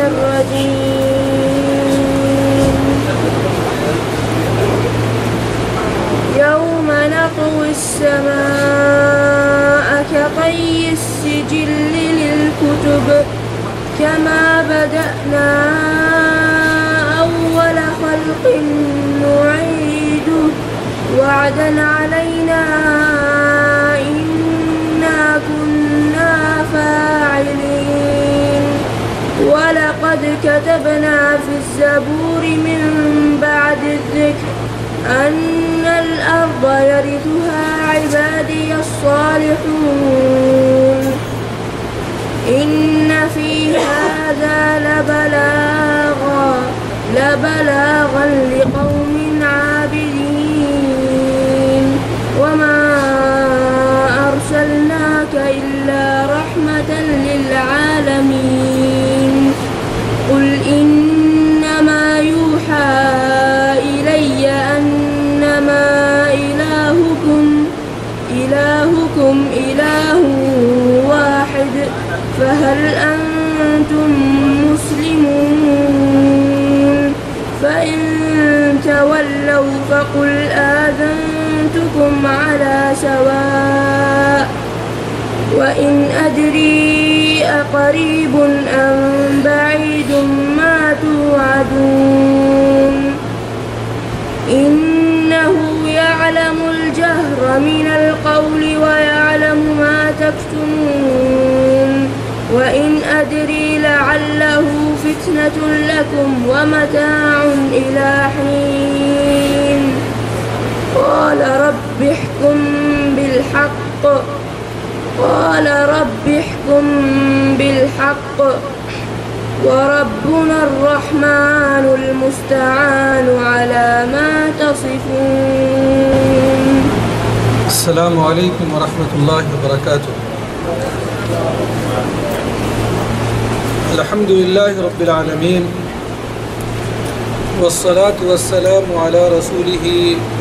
الرجيم يوم نطوي السماء كطي السجل للكتب كما بدأنا أول خلق نعيده وعدا علينا إنا كنا فاعلين ولقد كتبنا في الزبور من بعد الذكر أن الأرض يرثها عبادي الصالحون إن في هذا لبلاغا لقوم عابدين وما أرسلناك إلا رحمة للعالمين قل إنما يوحى إلي أنما إلهكم إله واحد فهل أنتم مسلمون فإن تولوا فقل آذنتكم على سواء وإن أدري أقريب أم بعيد ما توعدون إنه يعلم الجهر من القول ويعلم ما تكتمون وإن أدري لعله فتنة لكم ومتاع إلى حين قال رب احكم بالحق وربنا الرحمن المستعان على ما تصفون. السلام علیکم ورحمۃ اللہ وبرکاتہ. الحمد للہ رب العالمین والصلاة والسلام على رسولہ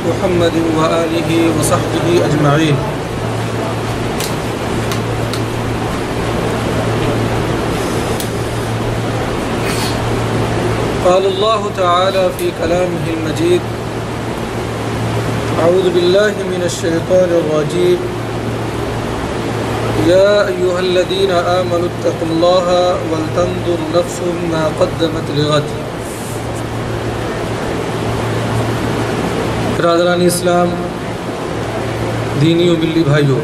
محمد وآلہ وصحبہ اجمعین. قال اللہ تعالی فی کلامہ المجید اعوذ باللہ من الشیطان الرجیم یا ایہا الذین آمنوا اتقوا اللہ ولتنظر نفس ما قدمت لغد. برادران اسلام، دینی و ملی بھائیوں،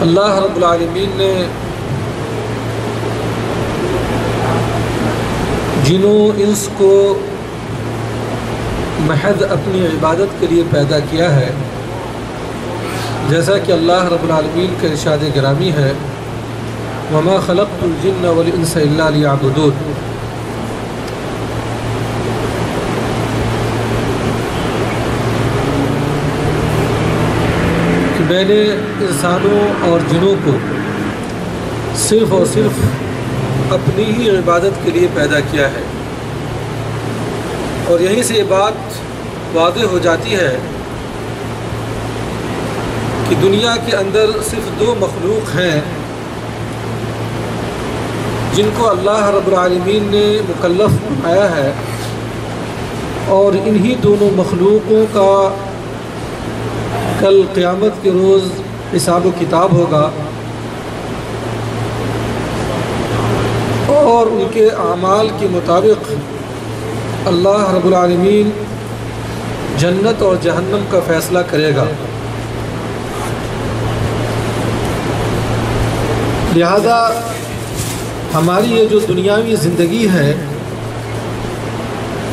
اللہ رب العالمین نے جنوں انس کو محض اپنی عبادت کے لیے پیدا کیا ہے، جیسا کہ اللہ رب العالمین کا ارشاد گرامی ہے وَمَا خَلَقْتُ الْجِنَّ وَالْإِنسَ إِلَّا لِيَعْبُدُونَ. کہ میں نے انسانوں اور جنوں کو صرف اور صرف اپنی ہی عبادت کے لیے پیدا کیا ہے. اور یہیں سے یہ بات واضح ہو جاتی ہے کہ دنیا کے اندر صرف دو مخلوق ہیں جن کو اللہ رب العالمین نے مکلف بنایا ہے، اور انہی دونوں مخلوقوں کا کل قیامت کے روز حساب و کتاب ہوگا، اور ان کے اعمال کے مطابق اللہ رب العالمین جنت اور جہنم کا فیصلہ کرے گا. لہذا ہماری یہ جو دنیاوی زندگی ہے،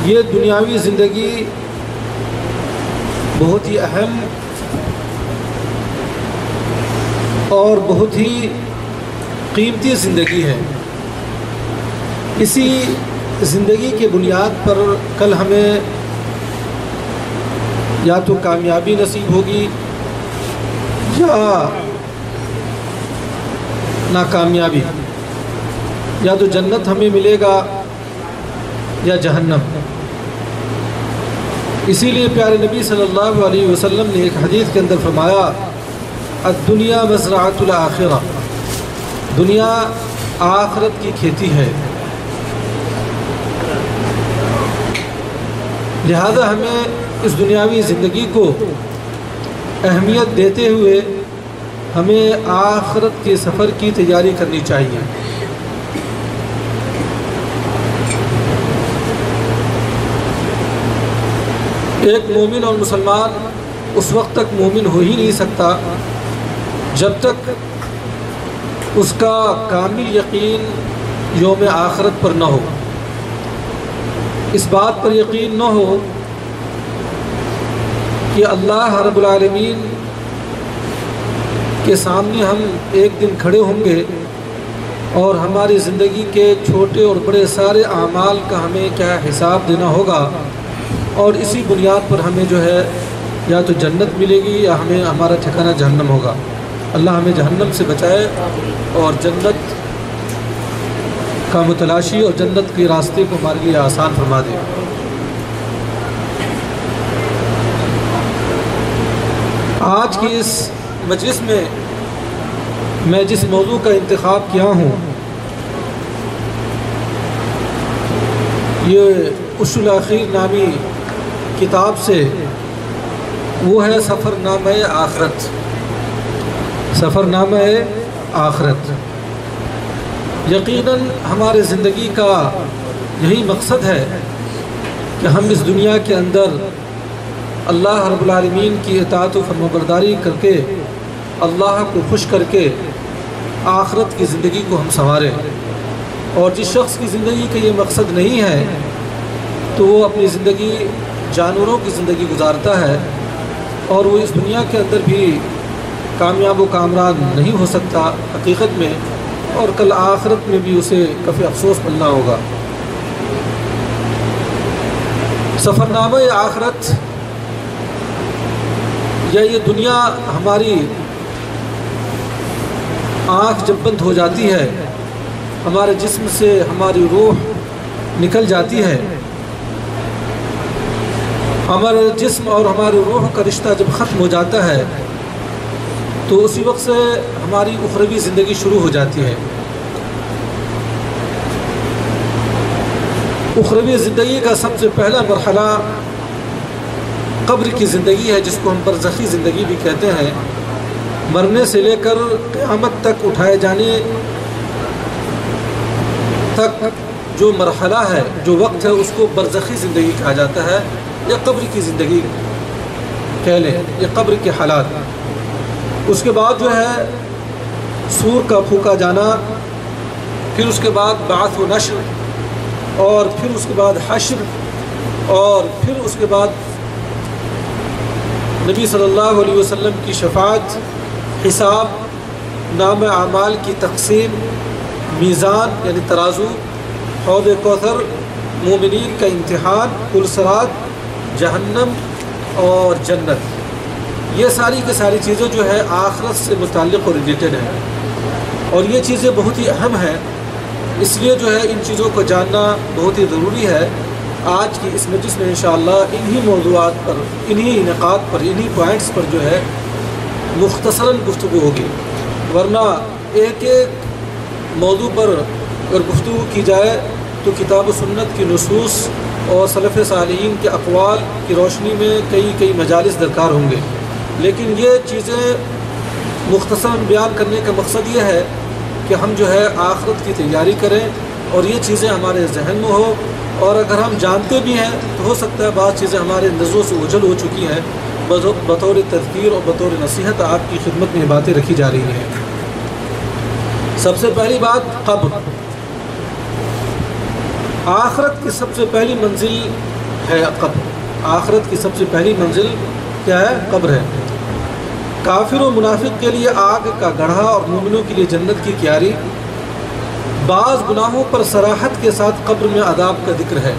یہ دنیاوی زندگی بہت ہی اہم اور بہت ہی قیمتی زندگی ہے. اسی زندگی کے بنیاد پر کل ہمیں یا تو کامیابی نصیب ہوگی یا ناکامیابی، یا تو جنت ہمیں ملے گا یا جہنم. اسی لیے پیارے نبی صلی اللہ علیہ وسلم نے ایک حدیث کے اندر فرمایا الدنیا مزرعۃ الآخرہ، دنیا آخرت کی کھیتی ہے، لہذا ہمیں اس دنیاوی زندگی کو اہمیت دیتے ہوئے ہمیں آخرت کے سفر کی تیاری کرنی چاہیے۔ ایک مومن اور مسلمان اس وقت تک مومن ہو ہی نہیں سکتا جب تک اس کا کامل یقین یوم آخرت پر نہ ہو، اس بات پر یقین نہ ہو کہ اللہ رب العالمین کے سامنے ہم ایک دن کھڑے ہوں گے اور ہماری زندگی کے چھوٹے اور بڑے سارے اعمال کا ہمیں کیا حساب دینا ہوگا، اور اسی بنیاد پر ہمیں جو ہے یا تو جنت ملے گی یا ہمیں ہمارا ٹھکانہ جہنم ہوگا۔ اللہ ہمیں جہنم سے بچائے اور جنت کا متلاشی اور جنت کے راستے کو ہمارے لیے آسان فرما دے۔ آج کی اس مجلس میں جس موضوع کا انتخاب کیا ہوں یہ اصول الاخیر نامی کتاب سے، وہ ہے سفر نامہ آخرت۔ سفر نامہ آخرت یقیناً ہمارے زندگی کا یہی مقصد ہے کہ ہم اس دنیا کے اندر اللہ رب العالمین کی اطاعت و فرمانبرداری کر کے اللہ کو خوش کر کے آخرت کی زندگی کو ہم سنواریں، اور جس شخص کی زندگی کا یہ مقصد نہیں ہے تو وہ اپنی زندگی جانوروں کی زندگی گزارتا ہے، اور وہ اس دنیا کے اندر بھی کامیاب و کامران نہیں ہو سکتا حقیقت میں، اور کل آخرت میں بھی اسے کافی افسوس پلنا ہوگا۔ سفرنامہ آخرت یا یہ دنیا ہماری آنکھ جب بند ہو جاتی ہے، ہمارے جسم سے ہماری روح نکل جاتی ہے، ہمارے جسم اور ہماری روح کا رشتہ جب ختم ہو جاتا ہے تو اسی وقت سے ہماری اخروی زندگی شروع ہو جاتی ہے۔ اخروی زندگی کا سب سے پہلا مرحلہ قبر کی زندگی ہے، جس کو ہم برزخی زندگی بھی کہتے ہیں۔ مرنے سے لے کر قیامت تک اٹھائے جانے تک جو مرحلہ ہے، جو وقت ہے، اس کو برزخی زندگی کہا جاتا ہے، یا قبر کی زندگی کہہ لیں، یا قبر کے حالات۔ اس کے بعد جو ہے سور کا پھونکا جانا، پھر اس کے بعد بعث و نشر، اور پھر اس کے بعد حشر، اور پھر اس کے بعد نبی صلی اللہ علیہ وسلم کی شفاعت، حساب، نام اعمال کی تقسیم، میزان یعنی ترازو، حوض کوثر، مومنین کا امتحان، پل صراط، جہنم اور جنت۔ یہ ساری کی ساری چیزیں جو ہے آخرت سے متعلق اور ریلیٹڈ ہیں، اور یہ چیزیں بہت ہی اہم ہیں، اس لیے جو ہے ان چیزوں کو جاننا بہت ہی ضروری ہے۔ آج کی اس مجلس میں انشاءاللہ انہی موضوعات پر، انہی نقاط پر، انہی پوائنٹس پر جو ہے مختصراً گفتگو ہوگی، ورنہ ایک ایک موضوع پر اگر گفتگو کی جائے تو کتاب و سنت کی نصوص اور سلف صالحین کے اقوال کی روشنی میں کئی مجالس درکار ہوں گے، لیکن یہ چیزیں مختصراً بیان کرنے کا مقصد یہ ہے کہ ہم جو ہے آخرت کی تیاری کریں اور یہ چیزیں ہمارے ذہن میں ہو، اور اگر ہم جانتے بھی ہیں تو ہو سکتا ہے بعض چیزیں ہمارے نظروں سے اوجھل ہو چکی ہیں، بطور تذکیر اور بطور نصیحت آپ کی خدمت میں یہ باتیں رکھی جا رہی ہیں۔ سب سے پہلی بات قبر۔ آخرت کی سب سے پہلی منزل ہے قبر۔ آخرت کی سب سے پہلی منزل کیا ہے؟ قبر ہے۔ کافر و منافق کے لیے آگ کا گڑھا اور مومنوں کے لیے جنت کی کیاری۔ بعض گناہوں پر صراحت کے ساتھ قبر میں عذاب کا ذکر ہے۔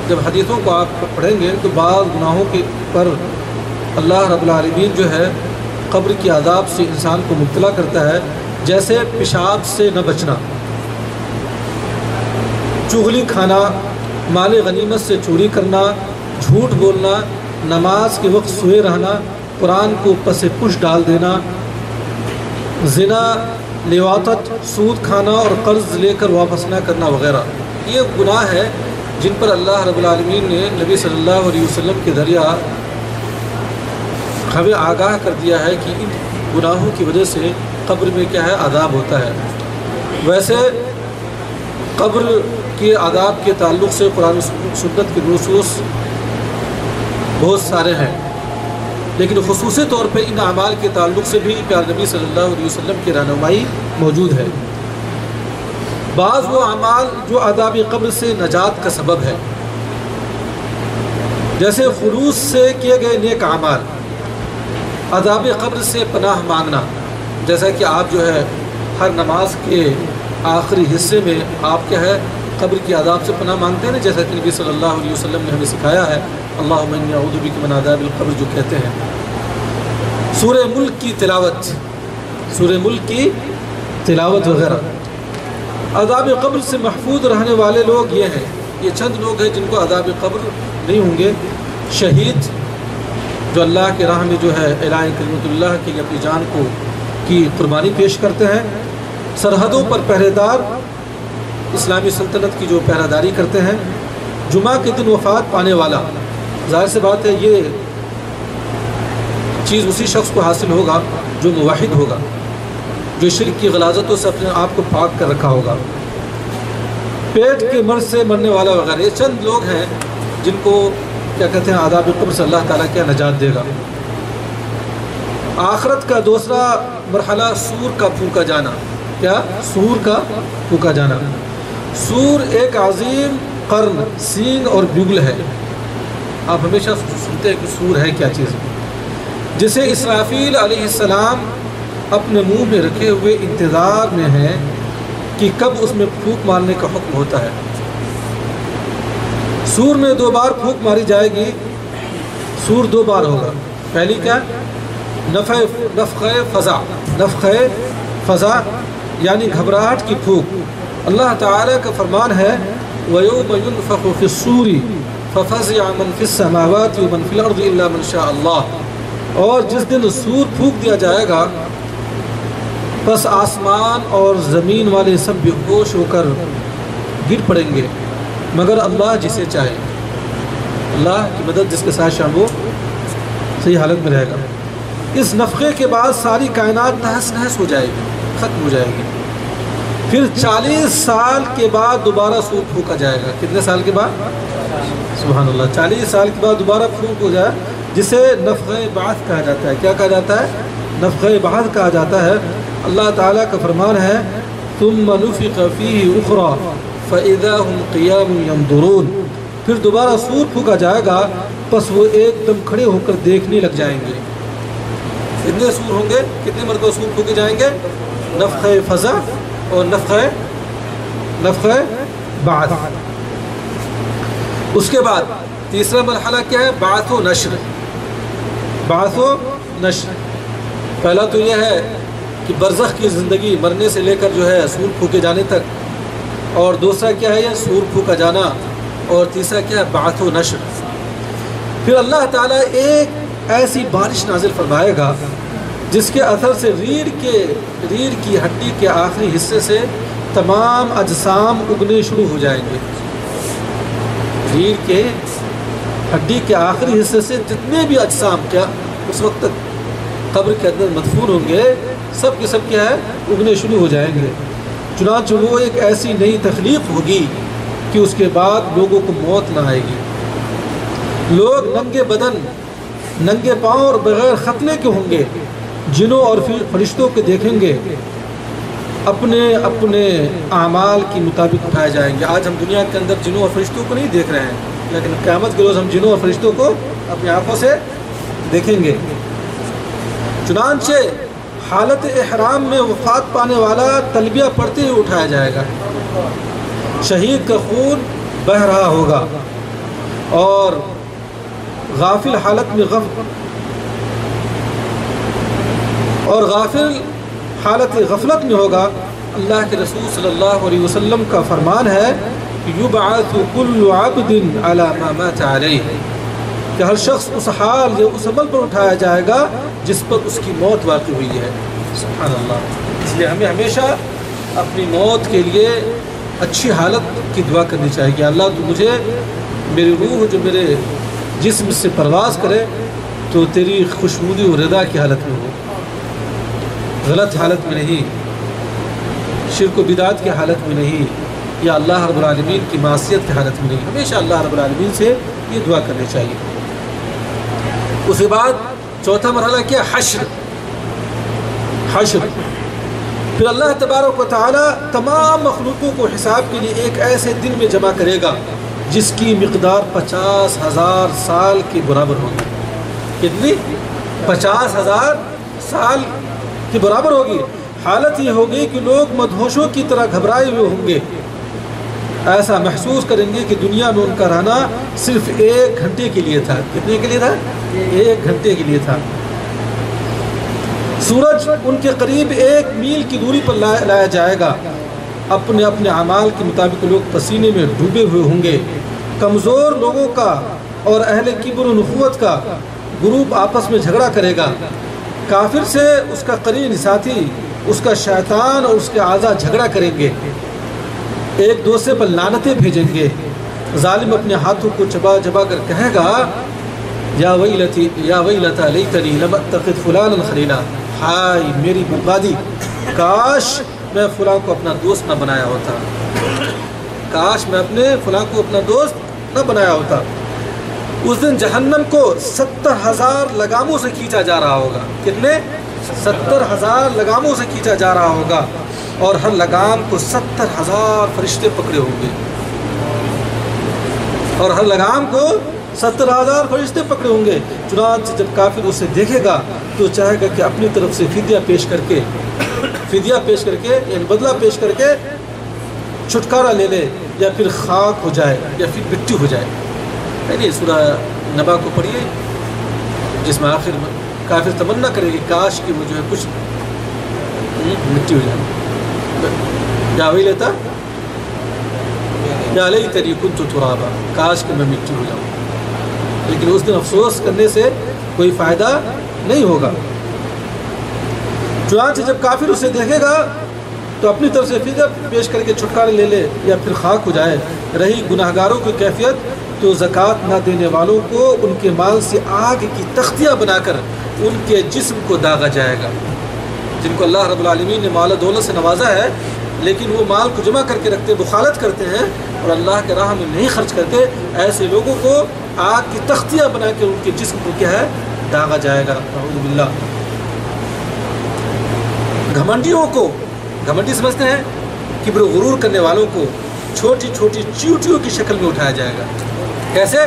جب حدیثوں کو آپ پڑھیں گے تو بعض گناہوں کے پر اللہ رب العالمین جو ہے قبر کی عذاب سے انسان کو مبتلا کرتا ہے، جیسے پیشاب سے نہ بچنا، چغلی کھانا، مال غنیمت سے چوری کرنا، جھوٹ بولنا، نماز کے وقت سوئے رہنا، قرآن کو پس پش ڈال دینا، زنا، لواطت، سود کھانا اور قرض لے کر واپس نہ کرنا وغیرہ، یہ گناہ ہے جن پر اللہ رب العالمین نے نبی صلی اللہ علیہ وسلم کے ذریعہ ہمیں آگاہ کر دیا ہے کہ ان گناہوں کی وجہ سے قبر میں کیا ہے، عذاب ہوتا ہے۔ ویسے قبر کے عذاب کے تعلق سے قرآن سنت کے نصوص بہت سارے ہیں، لیکن خصوصی طور پہ ان اعمال کے تعلق سے بھی پیارے نبی صلی اللہ علیہ وسلم کی رہنمائی موجود ہے۔ بعض وہ اعمال جو عذاب قبر سے نجات کا سبب ہے، جیسے خلوص سے کیے گئے نیک اعمال، عذاب قبر سے پناہ مانگنا، جیسا کہ آپ جو ہے ہر نماز کے آخری حصے میں آپ کیا ہے قبر کی عذاب سے پناہ مانگتے ہیں نا، جیسا کہ نبی صلی اللہ علیہ وسلم نے ہمیں سکھایا ہے، اللہم انی اعوذ بک من عذاب القبر جو کہتے ہیں۔ سورہ ملک کی تلاوت، سورہ ملک کی تلاوت وغیرہ۔ عذاب قبر سے محفوظ رہنے والے لوگ یہ ہیں، یہ چند لوگ ہیں جن کو عذاب قبر نہیں ہوں گے۔ شہید جو اللہ کے راہ میں جو ہے اعلاء کلمت اللہ کے لیے اپنی جان کو کی قربانی پیش کرتے ہیں۔ سرحدوں پر پہرے دار، اسلامی سلطنت کی جو پہرہ داری کرتے ہیں۔ جمعہ کے دن وفات پانے والا، ظاہر سی بات ہے یہ چیز اسی شخص کو حاصل ہوگا جو موحد ہوگا، جو شرک کی غلاظتوں سے اپنے آپ کو پاک کر رکھا ہوگا۔ پیٹ کے مرض سے مرنے والا وغیرہ، یہ چند لوگ ہیں جن کو کیا کہتے ہیں عذاب قبر سے اللہ تعالیٰ کیا نجات دے گا۔ آخرت کا دوسرا مرحلہ سور کا پھونکا جانا۔ کیا؟ سور کا پھونکا جانا۔ سور ایک عظیم قرن، سینگ اور بگل ہے۔ آپ ہمیشہ سنتے ہیں کہ سور ہے کیا چیز، جسے اسرافیل علیہ السلام اپنے منہ میں رکھے ہوئے انتظار میں ہیں کہ کب اس میں پھونک مارنے کا حکم ہوتا ہے۔ سور میں 2 بار پھونک ماری جائے گی۔ سور 2 بار ہوگا۔ پہلی کیا؟ نفخہ فزع، نفخہ فزع یعنی گھبراہٹ کی پھونک۔ اللہ تعالیٰ کا فرمان ہے وَيَوْمَ يُنْفَخُ فِي الصُّورِ فَفَزِعَ مَنْ فِي السَّمَاوَاتِ وَمَنْ فِي الْأَرْضِ إِلَّا مَنْ شَاءَ اللَّهُ، اور جس دن سور پھونک دیا جائے گا پس آسمان اور زمین والے سب بے ہوش ہو کر گر پڑیں گے مگر اللہ جسے چاہے۔ اللہ کی مدد جس کے ساتھ شامل وہ صحیح حالت میں رہے گا۔ اس نفخے کے بعد ساری کائنات تہس نہس ہو جائے گی، ختم ہو جائے گی۔ پھر 40 سال کے بعد دوبارہ سور پھونکا جائے گا۔ کتنے سال کے بعد؟ سبحان اللہ، 40 سال کے بعد دوبارہ پھونک ہو جائے، جسے نفخہ بعث کہا جاتا ہے۔ کیا کہا جاتا ہے؟ نفخہ بعث کہا جاتا ہے۔ اللہ تعالیٰ کا فرمان ہے ثم نفخ فیہ اخری فاذا هم قیام ینظرون، پھر دوبارہ سور پھونکا جائے گا پس وہ ایک دم کھڑے ہو کر دیکھنے لگ جائیں گے۔ کتنے سور ہوں گے؟ کتنے مرتبہ سور پھونکے جائیں گے؟ نفخہ فزع اور نفخہ بعث۔ اس کے بعد تیسرا مرحلہ کیا ہے؟ بعث و نشر۔ بعث و نشر، پہلا تو یہ ہے کہ برزخ کی زندگی، مرنے سے لے کر جو ہے سور پھونکے جانے تک، اور دوسرا کیا ہے؟ یہ سور پھونکا جانا، اور تیسرا کیا ہے؟ بعث و نشر۔ پھر اللہ تعالیٰ ایک ایسی بارش نازل فرمائے گا جس کے اثر سے ریڑھ کی ہڈی کے آخری حصے سے تمام اجسام اگنے شروع ہو جائیں گے۔ ریڑھ کے ہڈی کے آخری حصے سے جتنے بھی اجسام کیا اس وقت تک قبر کے اندر مدفون ہوں گے، سب کے سب کیا ہے؟ اگنے شروع ہو جائیں گے۔ چنانچہ وہ ایک ایسی نئی تخلیق ہوگی کہ اس کے بعد لوگوں کو موت نہ آئے گی۔ لوگ ننگے بدن، ننگے پاؤں اور بغیر ختنے کے ہوں گے، جنوں اور فرشتوں کے دیکھیں گے، اپنے اپنے اعمال کے مطابق اٹھائے جائیں گے۔ آج ہم دنیا کے اندر جنوں اور فرشتوں کو نہیں دیکھ رہے ہیں، لیکن قیامت کے روز ہم جنوں اور فرشتوں کو اپنی آنکھوں سے دیکھیں گے۔ چنانچہ حالت احرام میں وفات پانے والا تلبیہ پڑھتے ہوئے اٹھایا جائے گا۔ شہید کا خون بہہ رہا ہوگا اور غافل حالت غفلت میں ہوگا۔ اللہ کے رسول صلی اللہ علیہ وسلم کا فرمان ہے یبعث کل عبد علی ما مات علیہ، کہ ہر شخص اس حال یا اس عمل پر اٹھایا جائے گا جس پر اس کی موت واقع ہوئی ہے۔ سبحان اللہ۔ اس لیے ہمیں ہمیشہ اپنی موت کے لیے اچھی حالت کی دعا کرنی چاہیے کہ اللہ تو مجھے، میری روح جو میرے جسم سے پرواز کرے تو تیری خوشنودی و رضا کی حالت میں ہو، غلط حالت میں نہیں، شرک و بدعت کی حالت میں نہیں، یا اللہ رب العالمین کی معصیت کی حالت میں نہیں۔ ہمیشہ اللہ رب العالمین سے یہ دعا کرنی چاہیے۔ اس کے بعد چوتھا مرحلہ کیا؟ حشر۔ پھر اللہ تبارک و تعالی تمام مخلوقوں کو حساب کے لیے ایک ایسے دن میں جمع کرے گا جس کی مقدار 50,000 سال کے برابر ہوگی۔ کتنی؟ 50,000 سال کے برابر ہوگی۔ حالت یہ ہوگی کہ لوگ مدہوشوں کی طرح گھبرائے ہوئے ہوں گے، ایسا محسوس کریں گے کہ دنیا میں ان کا رہنا صرف 1 گھنٹے کے لیے تھا۔ کتنے کے لیے تھا؟ 1 گھنٹے کے لیے تھا۔ سورج ان کے قریب 1 میل کی دوری پر لایا جائے گا۔ اپنے اپنے اعمال کے مطابق لوگ پسینے میں ڈوبے ہوئے ہوں گے۔ کمزور لوگوں کا اور اہل کبر و نخوت کا گروپ آپس میں جھگڑا کرے گا۔ کافر سے اس کا قرین ساتھی، اس کا شیطان اور اس کے اعضاء جھگڑا کریں گے، ایک دوسرے پر لعنتیں بھیجیں گے۔ ظالم اپنے ہاتھوں کو چبا چبا کر کہے گا یا ویلتا لیتنی لم اتخذ فلانا خلیلا، ہائے میری بربادی، کاش میں فلاں کو اپنا دوست نہ بنایا ہوتا، کاش میں اپنے فلاں کو اپنا دوست نہ بنایا ہوتا۔ اس دن جہنم کو 70,000 لگاموں سے کھینچا جا رہا ہوگا۔ کتنے؟ 70,000 لگاموں سے کھینچا جا رہا ہوگا، اور ہر لگام کو 70,000 فرشتے پکڑے ہوں گے، اور ہر لگام کو 70,000 فرشتے پکڑے ہوں گے۔ چنانچہ جب کافر اسے دیکھے گا تو چاہے گا کہ اپنی طرف سے فدیہ پیش کر کے یعنی بدلہ پیش کر کے چھٹکارا لے لے، یا پھر خاک ہو جائے یا پھر مٹی ہو جائے۔ یعنی سورہ نبا کو پڑھیے، جس میں آخر میں کافر تمنا کرے گی کاش کہ وہ جو ہے کچھ مٹی ہو جائے۔ یا ویلتا یا لیتنی کنت ترابا، کاش کہ میں مٹی ہو جاؤں۔ لیکن اس دن افسوس کرنے سے کوئی فائدہ نہیں ہوگا۔ چنانچہ جب کافر اسے دیکھے گا تو اپنی طرف سے فدیہ پیش کر کے چھٹکارا لے لے یا پھر خاک ہو جائے۔ رہی گناہ گاروں کی کیفیت تو زکوٰۃ نہ دینے والوں کو ان کے مال سے آگ کی تختیاں بنا کر ان کے جسم کو داغا جائے گا۔ جن کو اللہ رب العالمین نے مال و دولت سے نوازا ہے، لیکن وہ مال کو جمع کر کے رکھتے، بخالت کرتے ہیں اور اللہ کے راہ میں نہیں خرچ کرتے، ایسے لوگوں کو آگ کی تختیاں بنا کے ان کے جسم کو کیا ہے؟ داغا جائے گا۔ اعوذ باللہ۔ گھمنڈیوں کو، گھمنڈی سمجھتے ہیں کبر و غرور کرنے والوں کو، چھوٹی چھوٹی چیونٹیوں کی شکل میں اٹھایا جائے گا۔ کیسے؟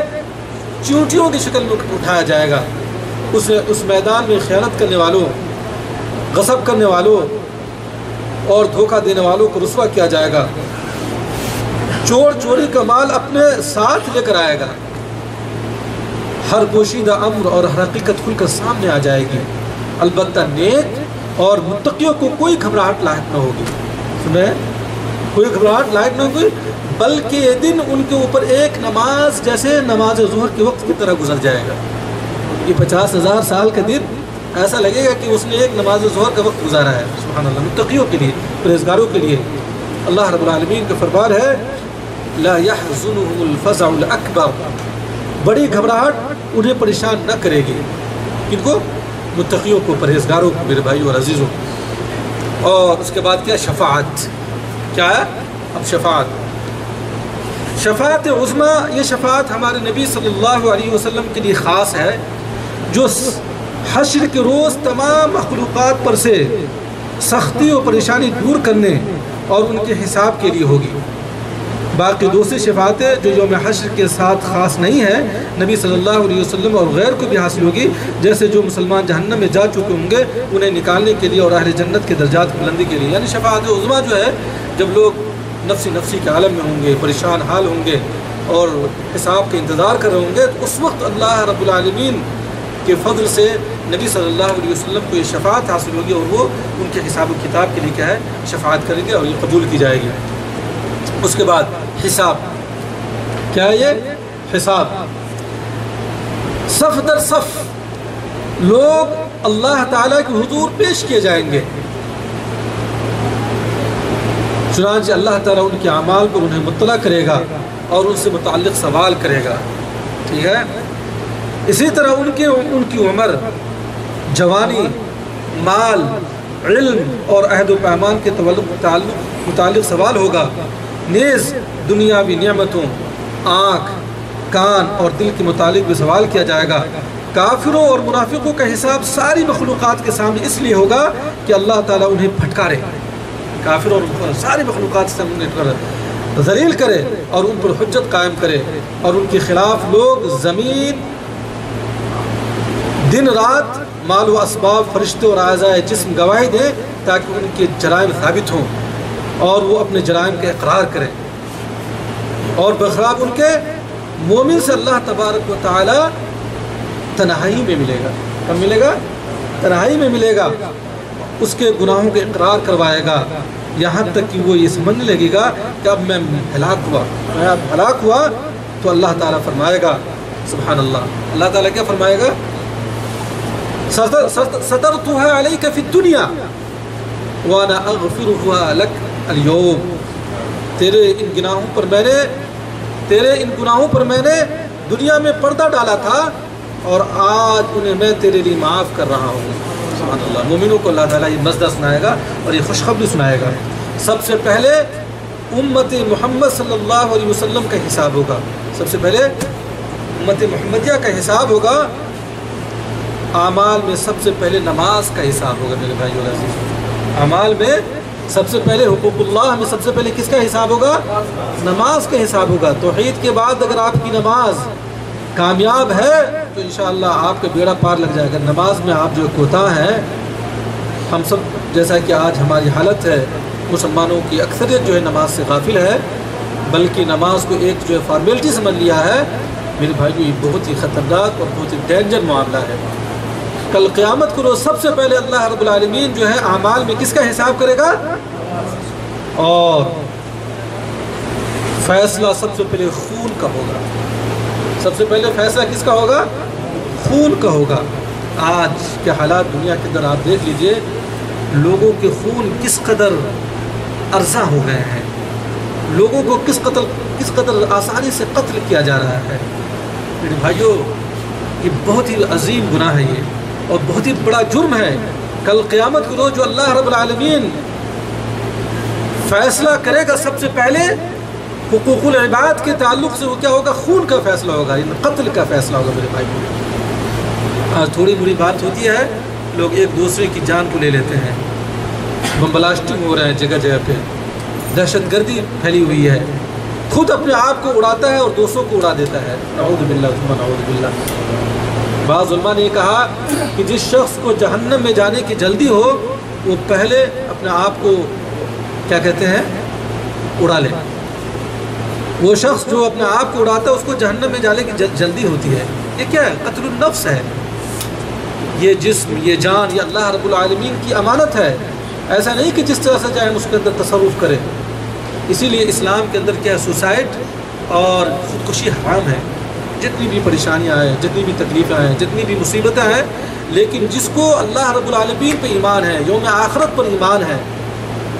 چیونٹیوں کی شکل میں اٹھایا جائے گا۔ اس میدان میں خیانت کرنے والوں، غصب کرنے والوں اور دھوکہ دینے والوں کو رسوا کیا جائے گا۔ چور چوری کا مال اپنے ساتھ لے کر آئے گا۔ ہر پوشیدہ امر اور ہر حقیقت کھل کر سامنے آ جائے گی۔ البتہ نیک اور متقیوں کو کوئی گھبراہٹ لاحق نہ ہوگی۔ سنیں، کوئی گھبراہٹ لاحق نہ ہوگی، بلکہ یہ دن ان کے اوپر ایک نماز جیسے نماز ظہر کے وقت کی طرح گزر جائے گا۔ یہ 50,000 سال کا دن ایسا لگے گا کہ اس نے ایک نماز ظہر کا وقت گزارا ہے۔ سبحان اللہ۔ متقیوں کے لیے، پرہیزگاروں کے لیے اللہ رب العالمین کا فرمان ہے لا يحزنهم الفزع الاکبر، بڑی گھبراہٹ انہیں پریشان نہ کرے گی۔ کن کو؟ متقیوں کو، پرہیزگاروں کو، میرے بھائیوں اور عزیزوں۔ اور اس کے بعد کیا؟ شفاعت۔ کیا ہے؟ اب شفاعت عظمیٰ، یہ شفاعت ہمارے نبی صلی اللہ علیہ وسلم کے لیے خاص ہے، جو حشر کے روز تمام مخلوقات پر سے سختی اور پریشانی دور کرنے اور ان کے حساب کے لیے ہوگی۔ باقی دوسری شفاعتیں جو یوم حشر کے ساتھ خاص نہیں ہیں، نبی صلی اللہ علیہ وسلم اور غیر کو بھی حاصل ہوگی، جیسے جو مسلمان جہنم میں جا چکے ہوں گے انہیں نکالنے کے لیے اور اہل جنت کے درجات کی بلندی کے لیے۔ یعنی شفاعت عظمیٰ جو ہے، جب لوگ نفسی کے عالم میں ہوں گے، پریشان حال ہوں گے اور حساب کا انتظار کر رہے ہوں گے، تو اس وقت اللہ رب العالمین کے فضل سے نبی صلی اللہ علیہ وسلم کو یہ شفاعت حاصل ہوگی، اور وہ ان کے حساب و کتاب کے لیے کیا ہے؟ شفاعت کریں گے اور یہ قبول کی جائے گی۔ اس کے بعد حساب۔ کیا ہے یہ؟ حساب۔ صف در صف لوگ اللہ تعالیٰ کے حضور پیش کیے جائیں گے. چنانچہ اللہ تعالیٰ ان کے اعمال پر انہیں مطلع کرے گا اور ان سے متعلق سوال کرے گا. ٹھیک ہے. اسی طرح ان کی عمر، جوانی، مال، علم اور عہد و پیمان کے متعلق سوال ہوگا. نیز دنیاوی نعمتوں، آنکھ، کان اور دل کے متعلق بھی سوال کیا جائے گا. کافروں اور منافقوں کا حساب ساری مخلوقات کے سامنے اس لیے ہوگا کہ اللہ تعالیٰ انہیں پھٹکارے. کافر اور ساری مخلوقات سے ذلیل کرے اور ان پر حجت قائم کرے، اور ان کے خلاف لوگ زمین دن رات، مال و اسباب، فرشتے اور اعضائے جسم گواہی دیں تاکہ ان کے جرائم ثابت ہوں اور وہ اپنے جرائم کا اقرار کریں. اور بخلاف ان کے مومن سے اللہ تبارک و تعالی تنہائی میں ملے گا. کب ملے گا؟ تنہائی میں ملے گا. اس کے گناہوں کا اقرار کروائے گا، یہاں تک کہ وہ یہ سمجھنے لگے گا کہ اب میں ہلاک ہوا تو اللہ تعالیٰ فرمائے گا، سبحان اللہ، اللہ تعالیٰ کیا فرمائے گا؟ سترتها عليك في الدنيا وانا اغفرها لك اليوم. تیرے ان گناہوں پر میں نے دنیا میں پردہ ڈالا تھا اور آج انہیں میں تیرے لیے معاف کر رہا ہوں. سبحان اللہ. مومنوں کو اللہ تعالیٰ یہ مزدہ سنائے گا اور یہ خوشخبری سنائے گا. سب سے پہلے امت محمد صلی اللہ علیہ وسلم کا حساب ہوگا. سب سے پہلے امت محمدیہ کا حساب ہوگا. اعمال میں سب سے پہلے نماز کا حساب ہوگا میرے بھائیو عزیز. اعمال میں سب سے پہلے حقوق اللہ میں سب سے پہلے کس کا حساب ہوگا؟ نماز کا حساب ہوگا. توحید کے بعد اگر آپ کی نماز کامیاب ہے تو انشاءاللہ آپ کا بیڑا پار لگ جائے گا. نماز میں آپ جو کوتاہ ہیں، ہم سب جیسا کہ آج ہماری حالت ہے، مسلمانوں کی اکثریت جو ہے نماز سے غافل ہے، بلکہ نماز کو ایک جو ہے فارمیلٹی سمجھ لیا ہے. میرے بھائیو یہ بہت ہی خطرناک اور بہت ہی ڈینجر معاملہ ہے. کل قیامت کو روز سب سے پہلے اللہ رب العالمین جو ہے اعمال میں کس کا حساب کرے گا؟ اور فیصلہ سب سے پہلے خون کا ہوگا. سب سے پہلے فیصلہ کس کا ہوگا؟ خون کا ہوگا. آج کے حالات دنیا کے اندر آپ دیکھ لیجئے، لوگوں کے خون کس قدر ارزاں ہو گئے ہیں، لوگوں کو کس قدر آسانی سے قتل کیا جا رہا ہے. میرے بھائیو یہ بہت ہی عظیم گناہ ہے یہ، اور بہت ہی بڑا جرم ہے. کل قیامت کو روز جو اللہ رب العالمین فیصلہ کرے گا سب سے پہلے حقوق العباد کے تعلق سے، وہ کیا ہوگا؟ خون کا فیصلہ ہوگا، قتل کا فیصلہ ہوگا. میرے بھائی آج تھوڑی بڑی بات ہوتی ہے، لوگ ایک دوسرے کی جان کو لے لیتے ہیں. بم بلاسٹنگ ہو رہے ہیں جگہ جگہ پہ، دہشت گردی پھیلی ہوئی ہے، خود اپنے آپ کو اڑاتا ہے اور دوسروں کو اڑا دیتا ہے. نعوذ باللہ ثم نعوذ باللہ. بعض علماء نے یہ کہا کہ جس شخص کو جہنم میں جانے کی جلدی ہو وہ پہلے اپنے آپ کو کیا کہتے ہیں؟ اڑا لے. وہ شخص جو اپنے آپ کو اڑاتا ہے اس کو جہنم میں جانے کی جلدی ہوتی ہے. یہ کیا ہے؟ قتل النفس ہے. یہ جسم، یہ جان، یہ اللہ رب العالمین کی امانت ہے. ایسا نہیں کہ جس طرح سے چاہے اس کے اندر تصرف کرے. اسی لیے اسلام کے اندر کیا ہے؟ سوسائڈ اور خودکشی حرام ہے. جتنی بھی پریشانیاں ہیں، جتنی بھی تکلیفیں ہیں، جتنی بھی مصیبتیں ہیں، لیکن جس کو اللہ رب العالمین پہ ایمان ہے، یوم آخرت پر ایمان ہے،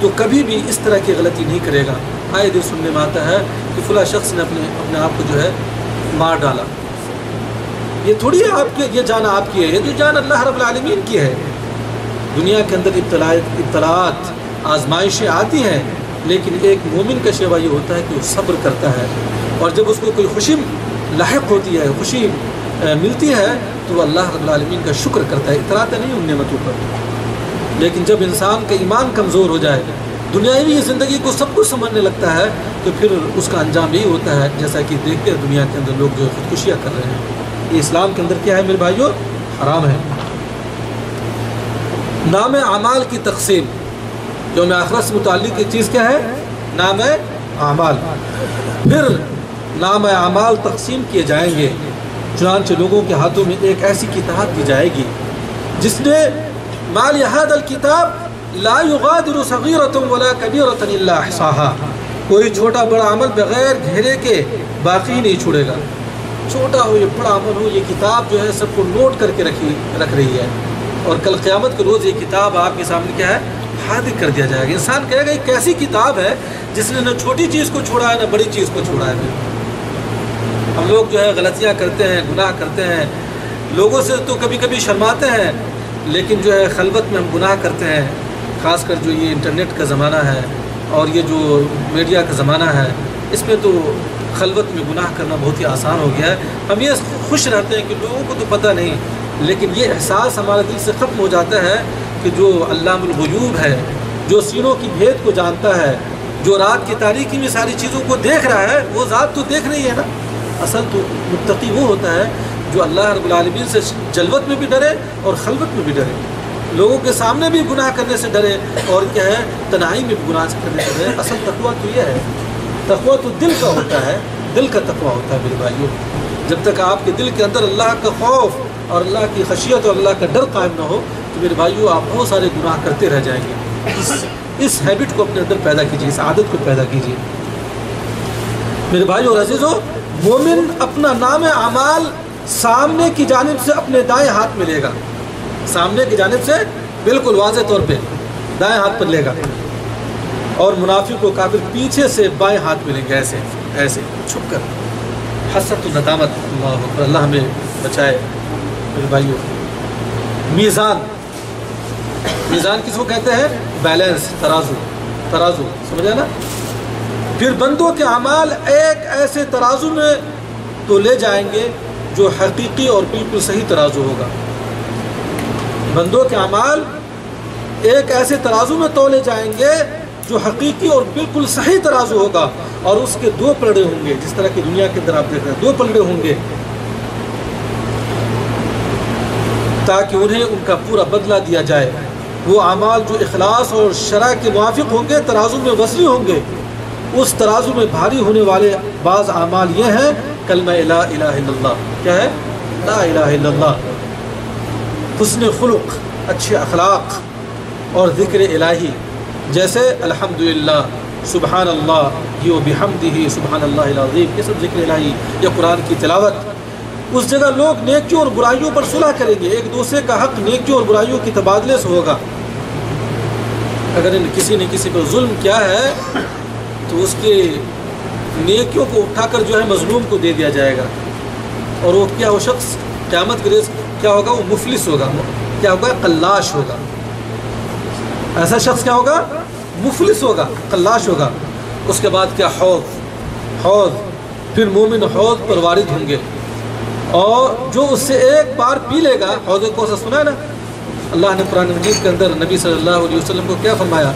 تو کبھی بھی اس طرح کی غلطی نہیں کرے گا. آئے دن سننے میں آتا ہے کہ فلاں شخص نے اپنے آپ کو جو ہے مار ڈالا. یہ تھوڑی ہے آپ کی، یہ جان آپ کی ہے، یہ جان اللہ رب العالمین کی ہے. دنیا کے اندر ابتلاءات، آزمائشیں آتی ہیں، لیکن ایک مومن کا شیوا یہ ہوتا ہے کہ وہ صبر کرتا ہے، اور جب اس کو کوئی خوشی لاحق ہوتی ہے، خوشی ملتی ہے، تو وہ اللہ رب العالمین کا شکر کرتا ہے، اتراتا نہیں ان نعمتوں پر. لیکن جب انسان کا ایمان کمزور ہو جائے، دنیاوی زندگی کو سب کچھ سمجھنے لگتا ہے، تو پھر اس کا انجام یہی ہوتا ہے جیسا کہ دیکھتے ہیں دنیا کے اندر لوگ جو خودکشیاں کر رہے ہیں. یہ اسلام کے اندر کیا ہے میرے بھائیو؟ حرام ہے. نام اعمال کی تقسیم، یوم آخرت سے متعلق یہ چیز کیا ہے؟ نام اعمال. پھر نام اعمال تقسیم کیے جائیں گے. چنانچہ لوگوں کے ہاتھوں میں ایک ایسی کتاب دی جائے گی جس نے مال هذا الكتاب لا يغادر صغيرة ولا كبيرة الا احصاها. کوئی چھوٹا بڑا عمل بغیر گھیرے کے باقی نہیں چھوڑے گا. چھوٹا ہو یا بڑا عمل ہو، یہ کتاب جو ہے سب کو نوٹ کر کے رکھ رہی ہے، اور کل قیامت کے روز یہ کتاب آپ کے سامنے کیا ہے، حاضر کر دیا جائے گا۔ انسان کہے گا یہ کیسی کتاب ہے جس نے نہ چھوٹی چیز کو چھوڑا ہے نہ بڑی چیز کو چھوڑا ہے۔ ہم لوگ جو ہے غلطیاں کرتے ہیں، گناہ کرتے ہیں، لوگوں سے تو کبھی کبھی شرماتے ہیں، لیکن جو ہے خلوت میں ہم گناہ کرتے ہیں، خاص کر جو یہ انٹرنیٹ کا زمانہ ہے اور یہ جو میڈیا کا زمانہ ہے، اس میں تو خلوت میں گناہ کرنا بہت ہی آسان ہو گیا ہے۔ ہم یہ خوش رہتے ہیں کہ لوگوں کو تو پتہ نہیں، لیکن یہ احساس ہمارے دل سے ختم ہو جاتا ہے کہ جو علام الغیوب ہے، جو سینوں کی بھید کو جانتا ہے، جو رات کی تاریکی میں ساری چیزوں کو دیکھ رہا ہے، وہ ذات تو دیکھ رہی ہے نا۔ اصل تو متقی وہ ہوتا ہے جو اللہ رب العالمین سے جلوت میں بھی ڈرے اور خلوت میں بھی ڈرے، لوگوں کے سامنے بھی گناہ کرنے سے ڈرے اور کیا ہے تنہائی میں بھی گناہ کرنے سے ڈرے۔ اصل تقویٰ تو یہ ہے، تقویٰ تو دل کا ہوتا ہے، دل کا تقویٰ ہوتا ہے میرے بھائیوں۔ جب تک آپ کے دل کے اندر اللہ کا خوف اور اللہ کی خشیت اور اللہ کا ڈر قائم نہ ہو تو میرے بھائیوں آپ بہت سارے گناہ کرتے رہ جائیں گے۔ اس ہیبٹ کو اپنے اندر پیدا کیجیے، اس عادت کو پیدا کیجیے میرے بھائیوں اور عزیزوں۔ مومن اپنا نام اعمال سامنے کی جانب سے اپنے دائیں ہاتھ میں لے گا، سامنے کی جانب سے بالکل واضح طور پہ دائیں ہاتھ پر لے گا، اور منافق و کافر پیچھے سے بائیں ہاتھ میں لیں گے، ایسے ایسے چھپ کر۔ حسرت و ندامت، اللہ اکبر، اللہ ہمیں بچائے میرے بھائیوں۔ میزان، میزان کس کو کہتے ہیں؟ بیلنس، ترازو، ترازو، سمجھا نا؟ پھر بندوں کے اعمال ایک ایسے ترازو میں تو لے جائیں گے جو حقیقی اور بالکل صحیح ترازو ہوگا۔ بندوں کے اعمال ایک ایسے ترازو میں تولے جائیں گے جو حقیقی اور بالکل صحیح ترازو ہوگا، اور اس کے دو پلڑے ہوں گے، جس طرح کی دنیا کے اندر آپ دیکھ رہے ہیں دو پلڑے ہوں گے، تاکہ انہیں ان کا پورا بدلہ دیا جائے۔ وہ اعمال جو اخلاص اور شرع کے موافق ہوں گے ترازو میں وزنی ہوں گے، اس ترازو میں بھاری ہونے والے بعض اعمال یہ ہیں کلمہ لا الہ الا اللہ، کیا ہے؟ لا الہ الا اللہ، حسن خلق، اچھے اخلاق اور ذکر الہی، جیسے الحمدللہ، سبحان اللہ و بحمدہ سبحان اللہ العظیم، یہ سب ذکر الہی یا قرآن کی تلاوت۔ اس جگہ لوگ نیکیوں اور برائیوں پر صلح کریں گے، ایک دوسرے کا حق نیکیوں اور برائیوں کے تبادلے سے ہوگا۔ اگر کسی نے کسی پر ظلم کیا ہے تو اس کے نیکیوں کو اٹھا کر جو ہے مظلوم کو دے دیا جائے گا، اور وہ کیا، وہ شخص قیامت کے روز کیا ہوگا؟ وہ مفلس ہوگا، کیا ہوگا؟ قلاش ہوگا۔ ایسا شخص کیا ہوگا؟ مفلس ہوگا، قلاش ہوگا۔ اس کے بعد کیا؟ حوض، حوض، پھر مومن حوض پر وارد ہوں گے، اور جو اس سے ایک بار پی لے گا، حوض کوثر سنا ہے نا؟ اللہ نے قرآن مجید کے اندر نبی صلی اللہ علیہ وسلم کو کیا فرمایا؟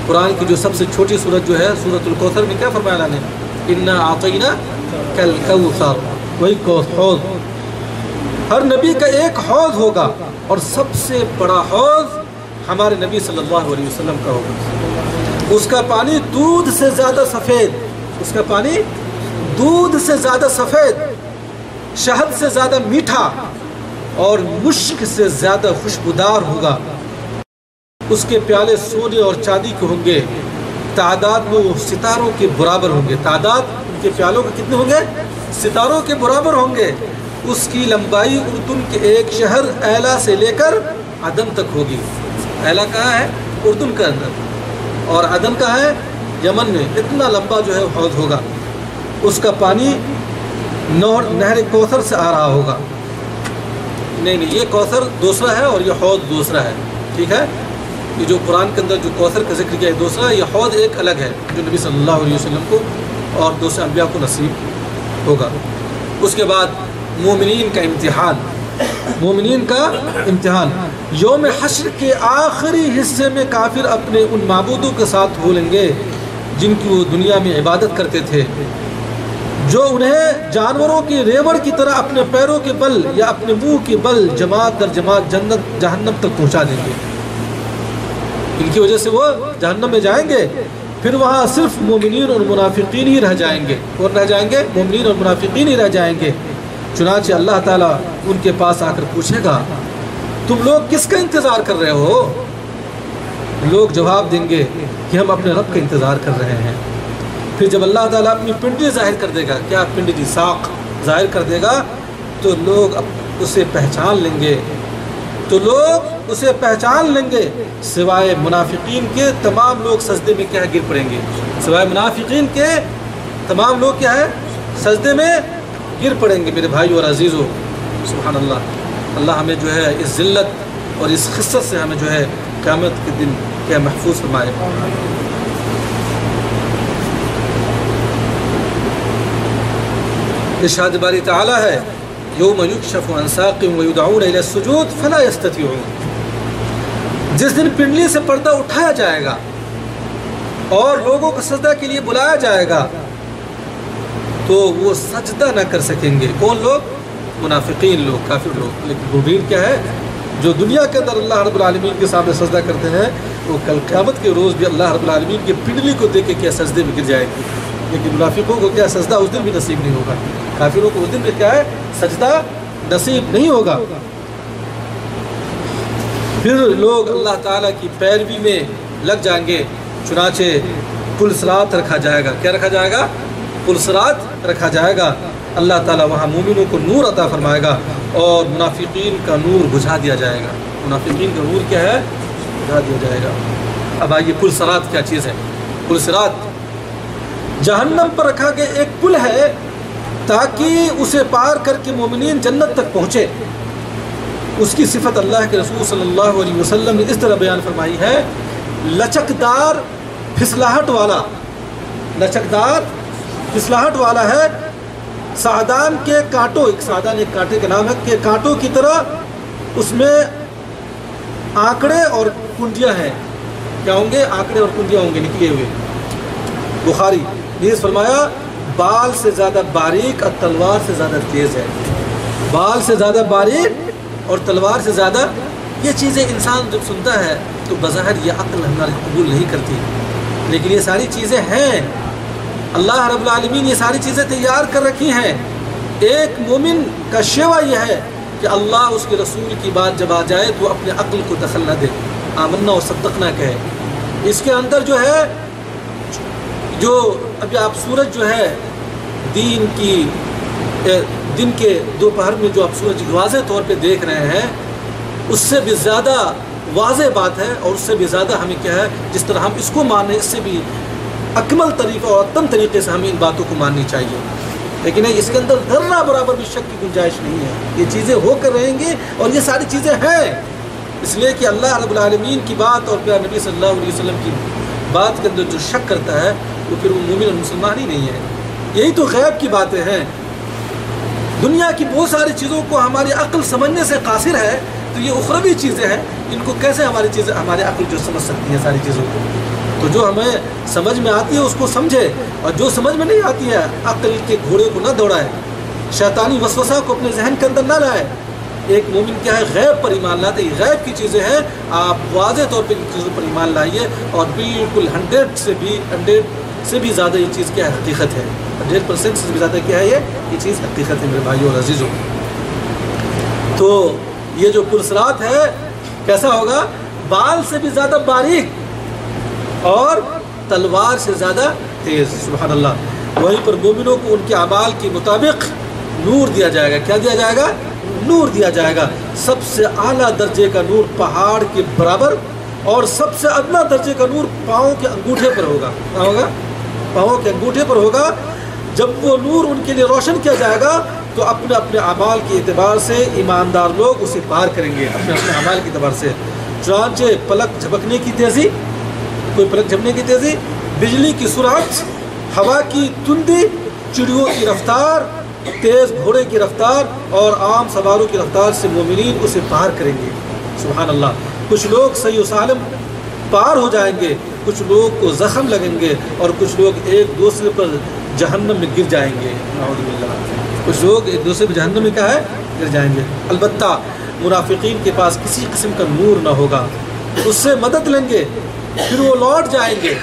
قرآن کی جو سب سے چھوٹی سورت جو ہے سورۃ الکوثر میں کیا فرمایا اللہ نے؟ انا اعطیناک الکوثر، وہی حوض۔ ہر نبی کا ایک حوض ہوگا، اور سب سے بڑا حوض ہمارے نبی صلی اللہ علیہ وسلم کا ہوگا۔ اس کا پانی دودھ سے زیادہ سفید، اس کا پانی دودھ سے زیادہ سفید، شہد سے زیادہ میٹھا اور مشک سے زیادہ خوشبودار ہوگا۔ اس کے پیالے سونے اور چاندی کے ہوں گے، تعداد میں وہ ستاروں کے برابر ہوں گے، تعداد ان کے پیالوں کے کتنے ہوں گے؟ ستاروں کے برابر ہوں گے۔ اس کی لمبائی اردن کے ایک شہر ایلا سے لے کر عدن تک ہوگی۔ ایلا کہاں ہے؟ اردن کے اندر، اور عدن کہاں ہے؟ یمن میں۔ اتنا لمبا جو ہے حوض ہوگا، اس کا پانی نہر کوثر سے آ رہا ہوگا۔ نہیں، یہ کوثر دوسرا ہے اور یہ حوض دوسرا ہے، ٹھیک ہے؟ یہ جو قرآن کے اندر جو کوثر کا ذکر کیا ہے دوسرا، یہ حوض ایک الگ ہے جو نبی صلی اللہ علیہ وسلم کو اور دوسرے انبیاء کو نصیب ہوگا۔ اس کے بعد مومنین کا امتحان، مومنین کا امتحان۔ یوم حشر کے آخری حصے میں کافر اپنے ان معبودوں کے ساتھ بولیں گے جن کی وہ دنیا میں عبادت کرتے تھے، جو انہیں جانوروں کی ریوڑ کی طرح اپنے پیروں کے بل یا اپنے منہ کے بل جماعت در جماعت جہنم تک پہنچا دیں گے۔ ان کی وجہ سے وہ جہنم میں جائیں گے، پھر وہاں صرف مومنین اور منافقین ہی رہ جائیں گے۔ کون رہ جائیں گے؟ مومنین اور منافقین ہی رہ جائیں گے۔ چنانچہ اللہ تعالیٰ ان کے پاس آ کر پوچھے گا تم لوگ کس کا انتظار کر رہے ہو؟ لوگ جواب دیں گے کہ ہم اپنے رب کا انتظار کر رہے ہیں۔ پھر جب اللہ تعالیٰ اپنی پنڈلی ظاہر کر دے گا، کیا پنڈلی؟ ساق، ظاہر کر دے گا تو لوگ اسے پہچان لیں گے، سوائے منافقین کے تمام لوگ سجدے میں کیا ہے گر پڑیں گے، سوائے منافقین کے تمام لوگ کیا ہے سجدے میں گر پڑیں گے۔ میرے بھائیو اور عزیزو، سبحان اللہ، اللہ ہمیں جو ہے اس ذلت اور اس خست سے ہمیں جو ہے قیامت کے دن کیا محفوظ فرمائے۔ ارشاد باری تعالیٰ ہے یوم یکشف عن ساق ویدعون الی السجود فلا یستطیعون، جس دن پنڈلی سے پردہ اٹھایا جائے گا اور لوگوں کو سجدہ کے لیے بلایا جائے گا تو وہ سجدہ نہ کر سکیں گے۔ کون لوگ؟ منافقین لوگ، کافر لوگ۔ لیکن مومن کیا ہے؟ جو دنیا کے اندر اللہ رب العالمین کے سامنے سجدہ کرتے ہیں، وہ کل قیامت کے روز بھی اللہ رب العالمین کی پنڈلی کو دیکھ کے کیا سجدے میں گر جائے گی۔ لیکن منافقوں کو کیا سجدہ اس دن بھی نصیب نہیں ہوگا، کافروں کو اس دن بھی کیا ہے سجدہ نصیب نہیں ہوگا۔ پھر لوگ اللہ تعالیٰ کی پیروی میں لگ جائیں گے، چنانچہ پل صراط رکھا جائے گا۔ کیا رکھا جائے گا؟ پل صراط رکھا جائے گا۔ اللہ تعالیٰ وہاں مومنوں کو نور عطا فرمائے گا اور منافقین کا نور بجھا دیا جائے گا۔ منافقین کا نور کیا ہے؟ بجھا دیا جائے گا۔ اب آئیے پل صراط کیا چیز ہے؟ پل صراط جہنم پر رکھا گیا ایک پل ہے تاکہ اسے پار کر کے مومنین جنت تک پہنچے۔ اس کی صفت اللہ کے رسول صلی اللہ علیہ وسلم نے اس طرح بیان فرمائی ہے، لچکدار پھسلاہٹ والا، لچکدار پھسلاہٹ والا ہے، سعدان کے کانٹوں، ایک سعدان ایک کانٹے کا نام ہے، کہ کانٹوں کی طرح اس میں آنکڑے اور کنڈیاں ہیں۔ کیا ہوں گے؟ آنکڑے اور کنڈیاں ہوں گے نکلے ہوئے۔ بخاری نے فرمایا بال سے زیادہ باریک اور تلوار سے زیادہ تیز ہے۔ بال سے زیادہ باریک اور تلوار سے زیادہ، یہ چیزیں انسان جب سنتا ہے تو بظاہر یہ عقل ہماری قبول نہیں کرتی، لیکن یہ ساری چیزیں ہیں، اللہ رب العالمین یہ ساری چیزیں تیار کر رکھی ہیں۔ ایک مومن کا شیوا یہ ہے کہ اللہ اس کے رسول کی بات جب آ جائے تو اپنے عقل کو دخل نہ دے، آمنا و صدقنا کہے۔ اس کے اندر جو ہے، جو ابھی آپ سورج جو ہے دن کے دوپہر میں جو آپ سورج واضح طور پہ دیکھ رہے ہیں، اس سے بھی زیادہ واضح بات ہے، اور اس سے بھی زیادہ ہمیں کیا ہے، جس طرح ہم اس کو مانیں اس سے بھی اکمل طریقہ اور اتم طریقے سے ہمیں ان باتوں کو ماننی چاہیے۔ لیکن اس کے اندر ذرہ برابر بھی شک کی گنجائش نہیں ہے، یہ چیزیں ہو کر رہیں گی اور یہ ساری چیزیں ہیں، اس لیے کہ اللہ رب العالمین کی بات اور پیارے نبی صلی اللہ علیہ وسلم کی بات کے اندر جو شک کرتا ہے وہ پھر وہ مومن اور مسلمان ہی نہیں ہے۔ یہی تو غیب کی باتیں ہیں۔ دنیا کی بہت ساری چیزوں کو ہماری عقل سمجھنے سے قاصر ہے، تو یہ اخروی چیزیں ہیں، ان کو کیسے ہماری عقل جو سمجھ سکتی ہے ساری چیزوں کو؟ تو جو ہمیں سمجھ میں آتی ہے اس کو سمجھے، اور جو سمجھ میں نہیں آتی ہے عقل کے گھوڑے کو نہ دوڑائے، شیطانی وسوسہ کو اپنے ذہن کے اندر نہ لائے۔ ایک مومن کیا ہے؟ غیب پر ایمان لاتے ہیں، غیب کی چیزیں ہیں، آپ واضح طور پہ ان چیزوں پر ایمان لائیے، اور بالکل 100 سے بھی زیادہ یہ چیز کیا ہے؟ حقیقت ہے۔ 100% سے بھی زیادہ کیا ہے؟ یہ چیز حقیقت ہے میرے بھائیوں اور عزیزوں۔ تو یہ جو پل صراط ہے کیسا ہوگا؟ بال سے بھی زیادہ باریک اور تلوار سے زیادہ تیز، سبحان اللہ۔ وہیں پر مومنوں کو ان کے اعمال کے مطابق نور دیا جائے گا۔ کیا دیا جائے گا؟ نور دیا جائے گا۔ سب سے اعلیٰ درجے کا نور پہاڑ کے برابر، اور سب سے ادنا درجے کا نور پاؤں کے انگوٹھے پر ہوگا۔ کیا ہوگا؟ پاؤں کے انگوٹھے پر ہوگا۔ جب وہ نور ان کے لیے روشن کیا جائے گا تو اپنے اپنے اعمال کے اعتبار سے ایماندار لوگ اسے پار کریں گے، اپنے اپنے اعمال کے اعتبار سے۔ چنانچہ پلک جھپکنے کی تیزی، کوئی پلک جھپکنے کی تیزی، بجلی کی سرعت، ہوا کی تندی، چڑیوں کی رفتار، تیز گھوڑے کی رفتار اور عام سواروں کی رفتار سے مومنین اسے پار کریں گے، سبحان اللہ۔ کچھ لوگ صحیح و سالم پار ہو جائیں گے، کچھ لوگ کو زخم لگیں گے، اور کچھ لوگ ایک دوسرے پر جہنم میں گر جائیں گے، نعوذ باللہ۔ کچھ لوگ ایک دوسرے پر جہنم میں کیا ہے؟ گر جائیں گے۔ البتہ منافقین کے پاس کسی قسم کا نور نہ ہوگا، اس سے مدد لیں گے، پھر وہ لوٹ جائیں گے۔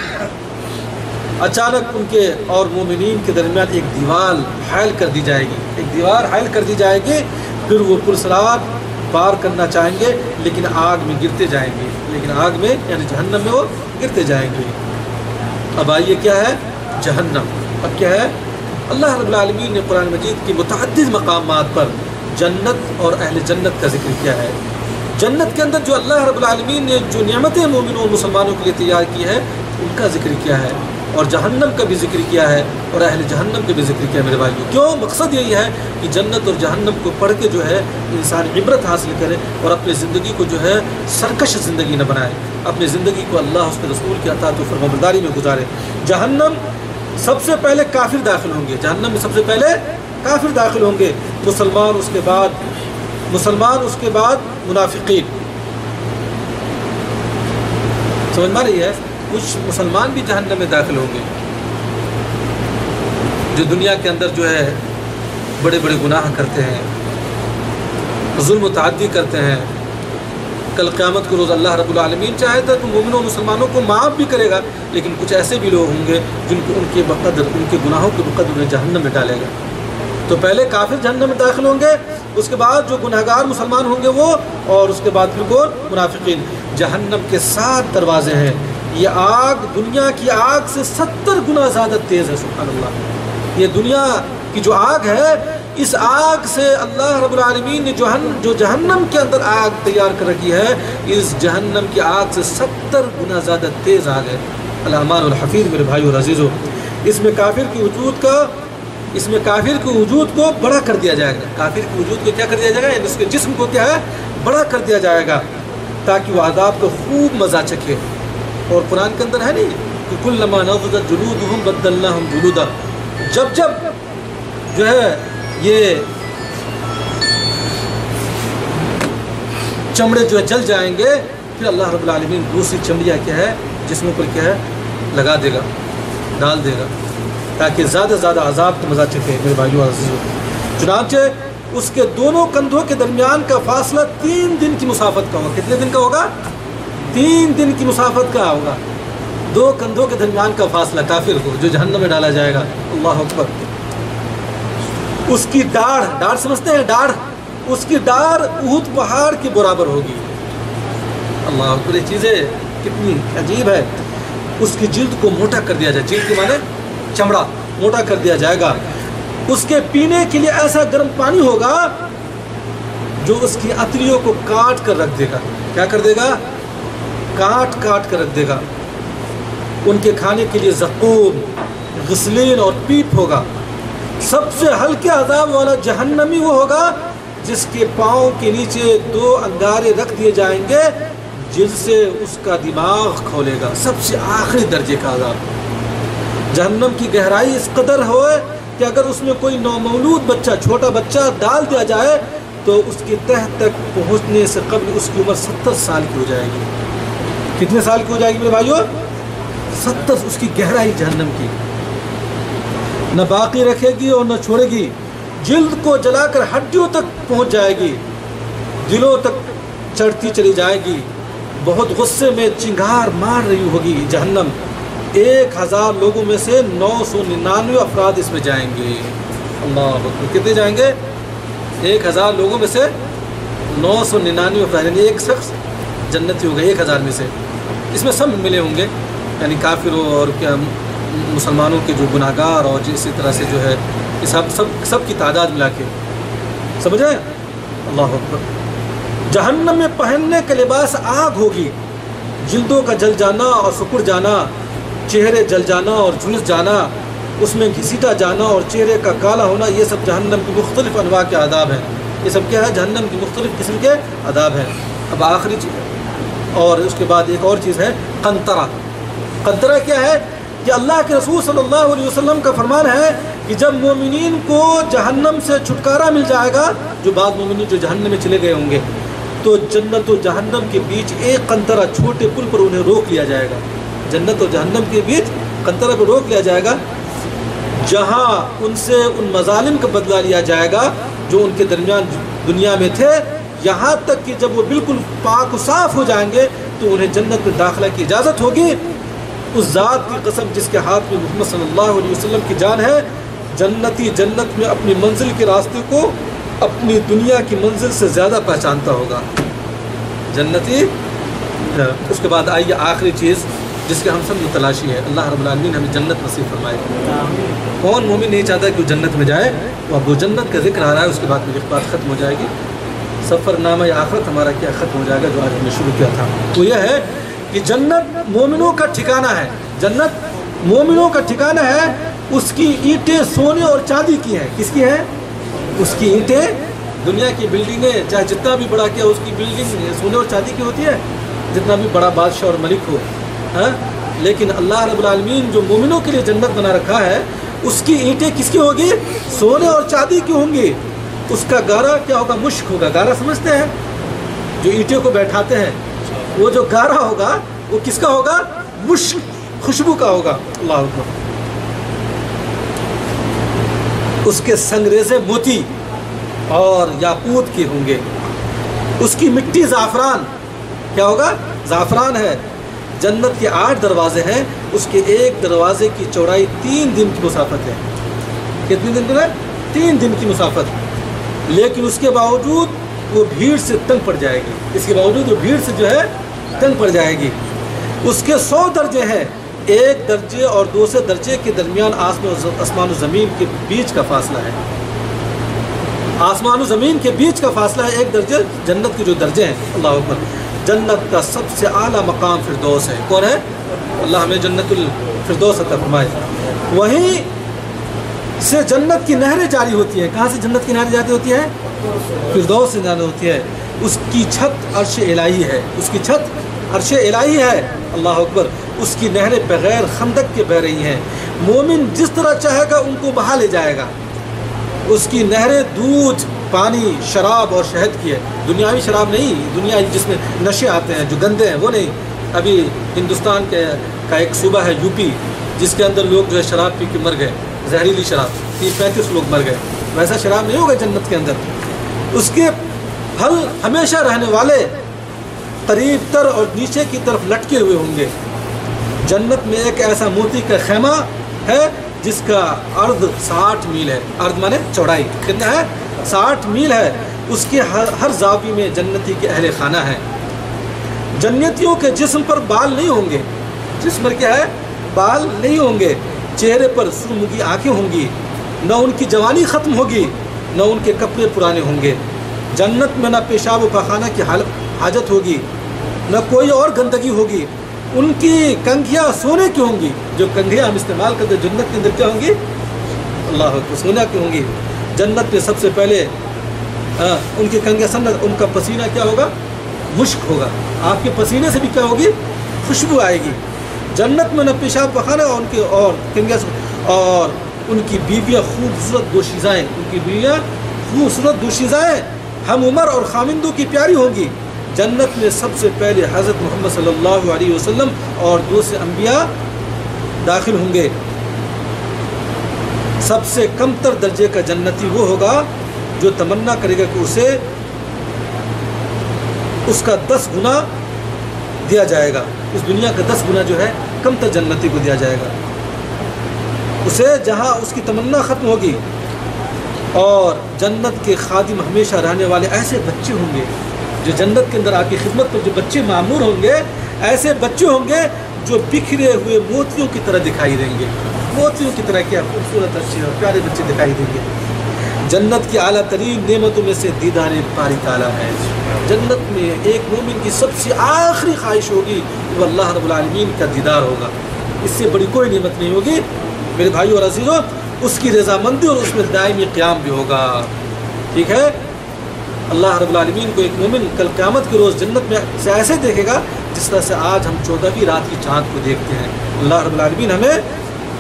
اچانک ان کے اور مومنین کے درمیان ایک دیوار حائل کر دی جائے گی، ایک دیوار حائل کر دی جائے گی، پھر وہ پل صراط پار کرنا چاہیں گے، لیکن آگ میں گرتے جائیں گے، لیکن آگ میں یعنی جہنم میں وہ گرتے جائیں گے۔ اب آئیے کیا ہے؟ جہنم۔ اب کیا ہے؟ اللہ رب العالمین نے قرآن مجید کی متعدد مقامات پر جنت اور اہل جنت کا ذکر کیا ہے۔ جنت کے اندر جو اللہ رب العالمین نے جو نعمتیں مومنوں اور مسلمانوں کے لیے تیار کی ہے ان کا ذکر کیا ہے، اور جہنم کا بھی ذکر کیا ہے، اور اہل جہنم کا بھی ذکر کیا ہے میرے بھائیوں۔ کیوں؟ مقصد یہی ہے کہ جنت اور جہنم کو پڑھ کے جو ہے انسان عبرت حاصل کرے اور اپنی زندگی کو جو ہے سرکش زندگی نہ بنائے، اپنی زندگی کو اللہ اس کے رسول کی اطاعت و فرمانبرداری میں گزارے۔ جہنم سب سے پہلے کافر داخل ہوں گے، جہنم میں سب سے پہلے کافر داخل ہوں گے، مسلمان اس کے بعد منافقین۔ سمجھ میں رہی ہے؟ کچھ مسلمان بھی جہنم میں داخل ہوں گے جو دنیا کے اندر جو ہے بڑے بڑے گناہ کرتے ہیں، ظلم و تعدی کرتے ہیں۔ کل قیامت کو روز اللہ رب العالمین چاہے تو مومنوں و مسلمانوں کو معاف بھی کرے گا، لیکن کچھ ایسے بھی لوگ ہوں گے جن کو ان کے گناہوں کے بقدر انہیں جہنم میں ڈالے گا۔ تو پہلے کافر جہنم میں داخل ہوں گے، اس کے بعد جو گنہگار مسلمان ہوں گے وہ، اور اس کے بعد پھر وہ منافقین۔ جہنم کے 7 دروازے ہیں، یہ آگ دنیا کی آگ سے 70 گنا زیادہ تیز ہے۔ سبحان اللہ، یہ دنیا کی جو آگ ہے، اس آگ سے اللہ رب العالمین نے جو جہنم کے اندر آگ تیار کر رکھی ہے، اس جہنم کی آگ سے 70 گنا زیادہ تیز آگ ہے۔ الامان الحفیظ میرے بھائیو اور عزیزو، اس میں کافر کے وجود کو بڑا کر دیا جائے گا۔ کافر کے وجود کو کیا کر دیا جائے گا؟ اس کے جسم کو کیا ہے؟ بڑا کر دیا جائے گا، تاکہ وہ عذاب کو خوب مزہ چکھے۔ اور قرآن کے اندر ہے نہیں کہ کلما نضجت جلودہم بدلناہم جلودا، جب جو ہے یہ چمڑے جو ہے جل جائیں گے، پھر اللہ رب العالمین دوسری چمڑیاں کیا ہے جسموں پر کیا ہے لگا دے گا، ڈال دے گا، تاکہ زیادہ زیادہ عذاب کو مزہ چکے میرے بھائیو عزیزو۔ چنانچہ اس کے دونوں کندھوں کے درمیان کا فاصلہ 3 دن کی مسافت کا ہوگا۔ کتنے دن کا ہوگا؟ 3 دن کی مسافت کا ہوگا، 2 کندھوں کے درمیان کا فاصلہ کافر کو جو جہنم میں ڈالا جائے گا۔ اللہ اکبر۔ اس کی ڈاڑھ سمجھتے ہیں؟ ڈاڑھ، اس کی ڈاڑھ احد پہاڑ کے برابر ہوگی۔ اللہ اکبر، یہ چیزیں کتنی عجیب ہے۔ اس کی جلد کو موٹا کر دیا جائے، جلد کے معنی چمڑا موٹا کر دیا جائے گا۔ اس کے پینے کے لیے ایسا گرم پانی ہوگا جو اس کی اتریوں کو کاٹ کر رکھ دے گا۔ کیا کر دے گا؟ کاٹ کر رکھ دے گا۔ ان کے کھانے کے لیے زقوم، غسلین اور پیپ ہوگا۔ سب سے ہلکے عذاب والا جہنمی وہ ہوگا جس کے پاؤں کے نیچے 2 انگارے رکھ دیے جائیں گے، جن سے اس کا دماغ کھولے گا۔ سب سے آخری درجے کا عذاب۔ جہنم کی گہرائی اس قدر ہوئے کہ اگر اس میں کوئی نومولود بچہ، چھوٹا بچہ ڈال دیا جائے تو اس کی تہ تک پہنچنے سے قبل اس کی عمر 70 سال کی ہو جائے گی۔ کتنے سال کی ہو جائے گی میرے بھائیو؟ 70۔ اس کی گہرائی جہنم کی نہ باقی رکھے گی اور نہ چھوڑے گی۔ جلد کو جلا کر ہڈیوں تک پہنچ جائے گی، دلوں تک چڑھتی چلی جائے گی۔ بہت غصے میں چنگار مار رہی ہوگی جہنم۔ 1000 لوگوں میں سے 999 افراد اس میں جائیں گے۔ اللہ اکبر، کتنے جائیں گے؟ 1000 لوگوں میں سے 999 افراد، یعنی ایک شخص جنتی ہوگا 1000 میں سے۔ اس میں سب ملے ہوں گے، یعنی کافروں اور کیا مسلمانوں کے جو گناہگار، اور اسی طرح سے جو ہے سب کی تعداد ملا کے، سمجھے؟ اللہ اکبر۔ جہنم میں پہننے کا لباس آگ ہوگی، جلدوں کا جل جانا اور سکڑ جانا، چہرے جل جانا اور جھلس جانا، اس میں گھسیٹا جانا اور چہرے کا کالا ہونا، یہ سب جہنم کی مختلف انواع کے عذاب ہیں۔ یہ سب کیا ہے؟ جہنم کی مختلف قسم کے عذاب ہیں۔ اب آخری چیز، اور اس کے بعد ایک اور چیز ہے قنطرہ۔ قنطرہ کیا ہے؟ کہ اللہ کے رسول صلی اللہ علیہ وسلم کا فرمان ہے کہ جب مومنین کو جہنم سے چھٹکارا مل جائے گا، جو بعض مومنین جو جہنم میں چلے گئے ہوں گے، تو جنت و جہنم کے بیچ ایک قنطرہ چھوٹے پل پر انہیں روک لیا جائے گا۔ جنت و جہنم کے بیچ قنطرہ پر روک لیا جائے گا، جہاں ان سے ان مظالم کا بدلہ لیا جائے گا جو ان کے درمیان دنیا میں تھے، یہاں تک کہ جب وہ بالکل پاک و صاف ہو جائیں گے تو انہیں جنت میں داخلہ کی اجازت ہوگی۔ اس ذات کی قسم جس کے ہاتھ میں محمد صلی اللہ علیہ وسلم کی جان ہے، جنتی جنت میں اپنی منزل کے راستے کو اپنی دنیا کی منزل سے زیادہ پہچانتا ہوگا۔ جنتی۔ اس کے بعد آئیے آخری چیز جس کے ہم سب متلاشی ہیں. اللہ رب العالمین ہمیں جنت نصیب فرمائے. کون مومن نہیں چاہتا کہ وہ جنت میں جائے؟ وہ اب وہ جنت کا ذکر آ رہا ہے، اس کے بعد میری بات ختم ہو جائے گی. سفر نامہ آخرت ہمارا کیا ختم ہو جائے گا جو آج ہم نے شروع کیا تھا. وہ یہ ہے کہ جنت مومنوں کا ٹھکانہ ہے. جنت مومنوں کا ٹھکانہ ہے. اس کی اینٹیں سونے اور چاندی کی ہیں. کس کی ہیں؟ اس کی اینٹیں. دنیا کی بلڈنگیں چاہے جتنا بھی بڑا کیا اس کی بلڈنگ سونے اور چاندی کی ہوتی ہے، جتنا بھی بڑا بادشاہ اور ملک ہو. لیکن اللہ رب العالمین جو مومنوں کے لیے جنت بنا رکھا ہے اس کی اینٹیں کس کی ہوگی؟ سونے اور چاندی کی ہوں گی. اس کا گارا کیا ہوگا؟ مشک ہوگا. گارا سمجھتے ہیں؟ جو اینٹوں کو بیٹھاتے ہیں، وہ جو گارا ہوگا وہ کس کا ہوگا؟ مشک، خوشبو کا ہوگا. اللہ اکبر. اس کے سنگریزے موتی اور یاقوت کے ہوں گے. اس کی مٹی زعفران. کیا ہوگا؟ زعفران ہے. جنت کے 8 دروازے ہیں. اس کے ایک دروازے کی چوڑائی 3 دن کی مسافت ہے. کتنے دن کی ہے؟ 3 دن کی مسافت. لیکن اس کے باوجود وہ بھیڑ سے تنگ پڑ جائے گی. اس کے باوجود وہ بھیڑ سے جو ہے تنگ پڑ جائے گی. اس کے 100 درجے ہیں. ایک درجے اور دوسرے درجے کے درمیان آسمان و زمین کے بیچ کا فاصلہ ہے. آسمان و زمین کے بیچ کا فاصلہ ہے ایک درجے. جنت کے جو درجے ہیں، اللہ اکبر. جنت کا سب سے اعلیٰ مقام فردوس ہے. کون ہے؟ اللہ ہمیں جنت الفردوس عطا فرمائے. وہیں سے جنت کی نہریں جاری ہوتی ہیں. کہاں سے جنت کی نہریں جاری ہوتی ہیں؟ فردوس سے جاری ہوتی ہے. اس کی چھت عرش الہی ہے. اس کی چھت عرش الہی ہے. اللہ اکبر. اس کی نہریں بغیر خندق کے بہہ رہی ہیں. مومن جس طرح چاہے گا ان کو بہا لے جائے گا. اس کی نہریں دودھ، پانی، شراب اور شہد کی ہے. دنیاوی شراب نہیں، دنیا جس میں نشے آتے ہیں جو گندے ہیں وہ نہیں. ابھی ہندوستان کا ایک صوبہ ہے یو پی، جس کے اندر لوگ جو ہے شراب پی کے مر گئے. زہریلی شراب 35 لوگ مر گئے. ویسا شراب نہیں ہوگا جنت کے اندر. اس کے پھل ہمیشہ رہنے والے، قریب تر اور نیچے کی طرف لٹکے ہوئے ہوں گے. جنت میں ایک ایسا موتی کا خیمہ ہے جس کا عرض 60 میل ہے. عرض مانے چوڑائی. کتنا ہے؟ 60 میل ہے. اس کے ہر زاویے میں جنتی کے اہل خانہ ہیں. جنتیوں کے جسم پر بال نہیں ہوں گے. جسم پر کیا ہے؟ بال نہیں ہوں گے. چہرے پر سرمگی آنکھیں ہوں گی. نہ ان کی جوانی ختم ہوگی، نہ ان کے کپڑے پرانے ہوں گے. جنت میں نہ پیشاب و پاخانہ کی حاجت ہوگی، نہ کوئی اور گندگی ہوگی. ان کی کنگھیاں سونے کی ہوں گی. جو کنگھیاں ہم استعمال کرتے جنت کے اندر کیا ہوں گی؟ اللہ اکبر. سونا کی ہوں گی. جنت میں سب سے پہلے ان کی کنگھیاں سنت، ان کا پسینہ کیا ہوگا؟ مشک ہوگا. آپ کے پسینے سے بھی کیا ہوگی؟ خوشبو آئے گی. جنت میں نہ پیشاب پخانا اور ان کے اور کنگھیاں اور ان کی بیویاں خوبصورت دوشیزائیں. ان کی بیویاں خوبصورت دوشیزائیں ہم عمر اور خامندوں کی پیاری ہوں گی. جنت میں سب سے پہلے حضرت محمد صلی اللہ علیہ وسلم اور دوسرے انبیاء داخل ہوں گے. سب سے کم تر درجے کا جنتی وہ ہوگا جو تمنا کرے گا کہ اسے اس کا 10 گنا دیا جائے گا. اس دنیا کا 10 گنا جو ہے کم تر جنتی کو دیا جائے گا. اسے جہاں اس کی تمنا ختم ہوگی. اور جنت کے خادم ہمیشہ رہنے والے ایسے بچے ہوں گے جو جنت کے اندر آپ کی خدمت پر جو بچے معمور ہوں گے، ایسے بچے ہوں گے جو بکھرے ہوئے موتیوں کی طرح دکھائی دیں گے. موتیوں کی طرح کیا خوبصورت اچھے اور پیارے بچے دکھائی دیں گے. جنت کی اعلیٰ ترین نعمتوں میں سے دیدار باری تعالیٰ ہے. جنت میں ایک مومن کی سب سے آخری خواہش ہوگی وہ اللہ رب العالمین کا دیدار ہوگا. اس سے بڑی کوئی نعمت نہیں ہوگی میرے بھائیو اور عزیزوں. اس کی رضامندی اور اس میں دائمی قیام بھی ہوگا. ٹھیک ہے. اللہ رب العالمین کو ایک مومن کل قیامت کے روز جنت میں سے ایسے دیکھے گا جس طرح سے آج ہم 14ویں رات کی چاند کو دیکھتے ہیں. اللہ رب العالمین ہمیں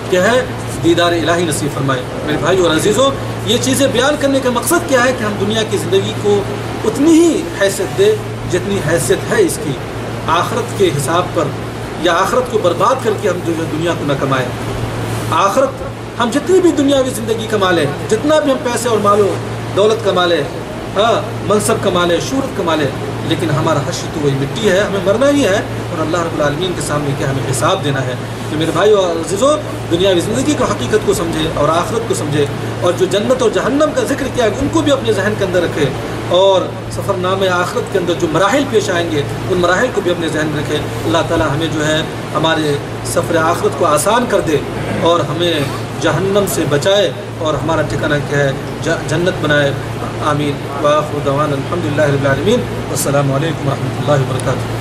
کیا ہے دیدار الہی نصیب فرمائے. میرے بھائیو اور عزیزوں، یہ چیزیں بیان کرنے کا مقصد کیا ہے کہ ہم دنیا کی زندگی کو اتنی ہی حیثیت دیں جتنی حیثیت ہے اس کی آخرت کے حساب پر، یا آخرت کو برباد کر کے ہم جو دنیا کو نہ کمائیں. آخرت ہم جتنی بھی دنیاوی زندگی کما لیں، جتنا بھی ہم پیسے اور مال و دولت کما لیں، منصب کما لیں، شہرت کما لیں، لیکن ہمارا حشر تو وہی مٹی ہے. ہمیں مرنا ہی ہے اور اللہ رب العالمین کے سامنے کیا ہمیں حساب دینا ہے. تو میرے بھائی اور عزیزوں، دنیاوی زندگی کی حقیقت کو سمجھے اور آخرت کو سمجھے، اور جو جنت اور جہنم کا ذکر کیا ہے ان کو بھی اپنے ذہن کے اندر رکھے. اور سفر نامے آخرت کے اندر جو مراحل پیش آئیں گے ان مراحل کو بھی اپنے ذہن میں رکھیں۔ اللہ تعالی ہمیں جو ہے ہمارے سفر آخرت کو آسان کر دے اور ہمیں جہنم سے بچائے اور ہمارا ٹھکانہ کیا ہے جنت بنائے۔ آمین۔ وآخر دعوانا الحمدللہ رب العالمین۔ والسلام علیکم ورحمۃ اللہ وبرکاتہ۔